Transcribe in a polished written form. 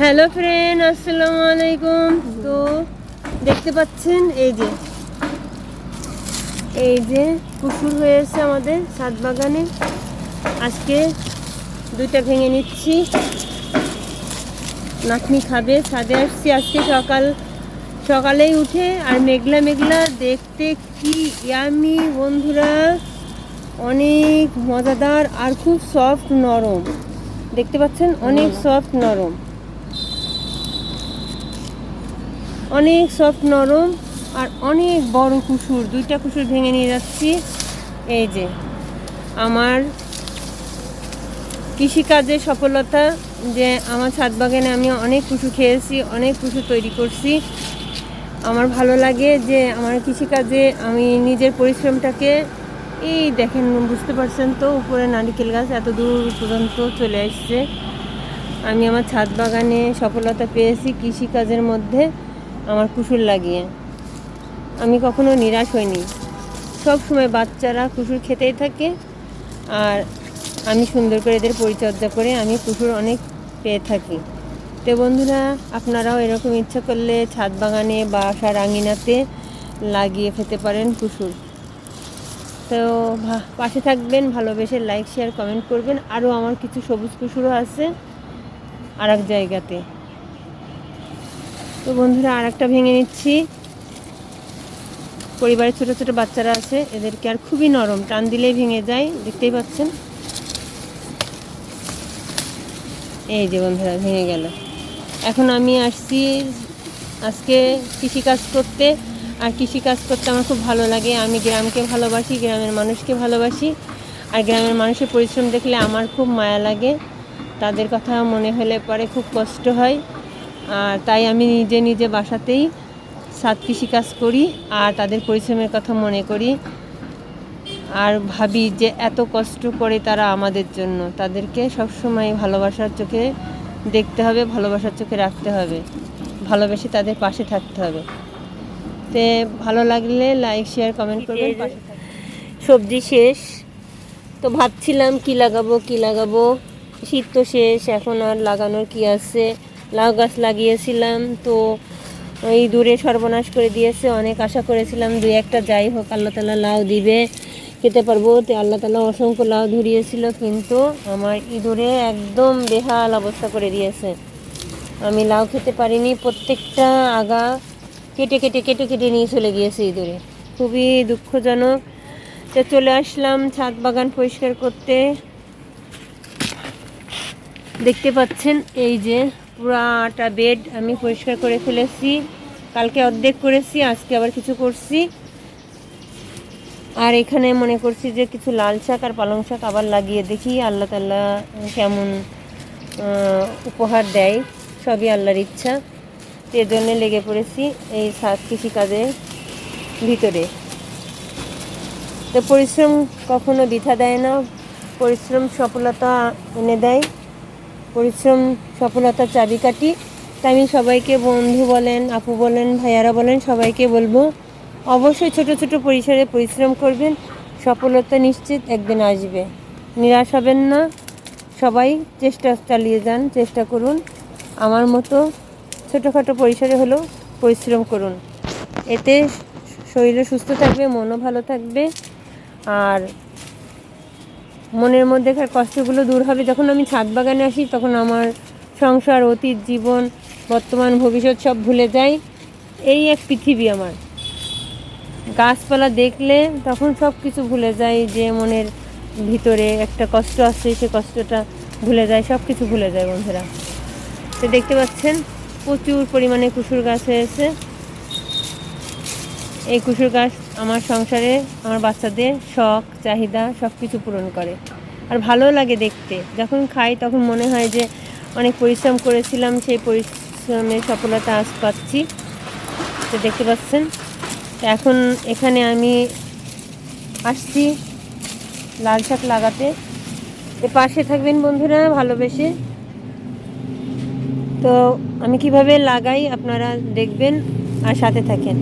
Hello friend, আসসালামু আলাইকুম। তো দেখতে পাচ্ছেন এই যে কুসুর হয়েছে আমাদের ছাদ বাগানে। আজকে দুইটা ভেঙে নিচ্ছি, নাতনি খাবে। ছাদে আসছি আজকে সকালেই উঠে, আর মেঘলা মেঘলা দেখতে কি ইয়ামি বন্ধুরা, অনেক মজাদার আর খুব সফট নরম। দেখতে পাচ্ছেন অনেক সফট নরম, অনেক সফট নরম আর অনেক বড় কুসুর। দুইটা কুসুর ভেঙে নিয়ে যাচ্ছি। এই যে আমার কৃষিকাজের সফলতা, যে আমার ছাদ বাগানে আমি অনেক কুসু খেয়েছি, অনেক কুসু তৈরি করছি। আমার ভালো লাগে যে আমার কৃষিকাজে আমি নিজের পরিশ্রমটাকে, এই দেখেন, বুঝতে পারছেন তো, উপরে নারিকেল গাছ এত দূর পর্যন্ত চলে আসছে। আমি আমার ছাদ বাগানে সফলতা পেয়েছি কৃষিকাজের মধ্যে আমার কুসুর লাগিয়ে। আমি কখনো নিরাশ হইনি, সব সময় বাচ্চারা কুসুর খেতেই থাকে, আর আমি সুন্দর করে এদের পরিচর্যা করে আমি কুসুর অনেক পেয়ে থাকি। তো বন্ধুরা, আপনারাও এরকম ইচ্ছা করলে ছাদ বাগানে বা বাসার আঙিনাতে লাগিয়ে খেতে পারেন কুসুর। তো পাশে থাকবেন, ভালোবেসে লাইক শেয়ার কমেন্ট করবেন। আরও আমার কিছু সবুজ কুসুরও আছে আর এক জায়গাতে। তো বন্ধুরা, আর একটা ভেঙে নিচ্ছি। পরিবারের ছোট ছোট বাচ্চারা আছে, এদেরকে আর খুবই নরম, টান দিলেই ভেঙে যায়, দেখতেই পাচ্ছেন। এই যে বন্ধুরা, ভেঙে গেল। এখন আমি আসছি আজকে কৃষিকাজ করতে, আর কৃষিকাজ করতে আমার খুব ভালো লাগে। আমি গ্রামকে ভালোবাসি, গ্রামের মানুষকে ভালোবাসি, আর গ্রামের মানুষের পরিশ্রম দেখলে আমার খুব মায়া লাগে। তাদের কথা মনে হলে পরে খুব কষ্ট হয়, আর তাই আমি নিজে বাসাতেই ছাদ কৃষিকাজ করি, আর তাদের পরিশ্রমের কথা মনে করি, আর ভাবি যে এত কষ্ট করে তারা আমাদের জন্য। তাদেরকে সবসময় ভালোবাসার চোখে দেখতে হবে, ভালোবাসার চোখে রাখতে হবে, ভালোবেসে তাদের পাশে থাকতে হবে। তে ভালো লাগলে লাইক শেয়ার কমেন্ট করবেন। সবজি শেষ, তো ভাবছিলাম কি লাগাবো। শীত তো শেষ, এখন আর লাগানোর কি আছে। লাউ গাছ লাগিয়েছিলাম, তো ওই দূরে সর্বনাশ করে দিয়েছে। অনেক আশা করেছিলাম দুই একটা যাই হোক আল্লাহ তাআলা লাউ দিবে, খেতে পারবো। তো আল্লাহ তাআলা অসংখ্য লাউ ধরিয়েছিল, কিন্তু আমার ইঁদুরে একদম বেহাল অবস্থা করে দিয়েছে। আমি লাউ খেতে পারিনি, প্রত্যেকটা আগা কেটে নিয়ে চলে গিয়েছে ইঁদুরে। খুবই দুঃখজনক। তো চলে আসলাম ছাদ বাগান পরিষ্কার করতে। দেখতে পাচ্ছেন এই যে পুরাটা বেড আমি পরিষ্কার করে ফেলেছি। কালকে অর্ধেক করেছি, আজকে আবার কিছু করছি। আর এখানে মনে করছি যে কিছু লাল শাক আর পালং শাক আবার লাগিয়ে দেখি আল্লাহ তাআলা কেমন উপহার দেয়। সবই আল্লাহর ইচ্ছা। এর জন্য লেগে পড়েছি এই ছাদ কৃষিকাজের ভিতরে। তো পরিশ্রম কখনো বৃথা দেয় না, পরিশ্রম সফলতা এনে দেয়। পরিশ্রম সফলতার চাবিকাঠি। তাই আমি সবাইকে, বন্ধু বলেন, আপু বলেন, ভাইয়ারা বলেন, সবাইকে বলবো অবশ্যই ছোট ছোট পরিসরে পরিশ্রম করবেন, সফলতা নিশ্চিত একদিন আসবে। নিরাশ হবেন না, সবাই চেষ্টা চালিয়ে যান, চেষ্টা করুন। আমার মতো ছোটোখাটো পরিসরে হলেও পরিশ্রম করুন, এতে শরীরও সুস্থ থাকবে, মনও ভালো থাকবে, আর মনের মধ্যেকার কষ্টগুলো দূর হবে। যখন আমি ছাদ বাগানে আসি তখন আমার সংসার, অতীত, জীবন, বর্তমান, ভবিষ্যৎ সব ভুলে যাই। এই এক পৃথিবী আমার। গাছপালা দেখলে তখন সব কিছু ভুলে যাই, যে মনের ভিতরে একটা কষ্ট আছে সে কষ্টটা ভুলে যায়, সব কিছু ভুলে যায় বন্ধুরা। তো দেখতে পাচ্ছেন প্রচুর পরিমাণে কুসুর গাছ হয়েছে। এই কুসুর গাছ আমার সংসারে, আমার বাচ্চাদের শখ চাহিদা সব কিছু পূরণ করে, আর ভালো লাগে দেখতে। যখন খাই তখন মনে হয় যে অনেক পরিশ্রম করেছিলাম, সেই পরিশ্রমের সফলতা আজ পাচ্ছি। তো দেখতে পাচ্ছেন, তো এখন এখানে আমি আসছি লাল শাক লাগাতে। তো পাশে থাকবেন বন্ধুরা ভালোবেসে। তো আমি কিভাবে লাগাই আপনারা দেখবেন আর সাথে থাকেন।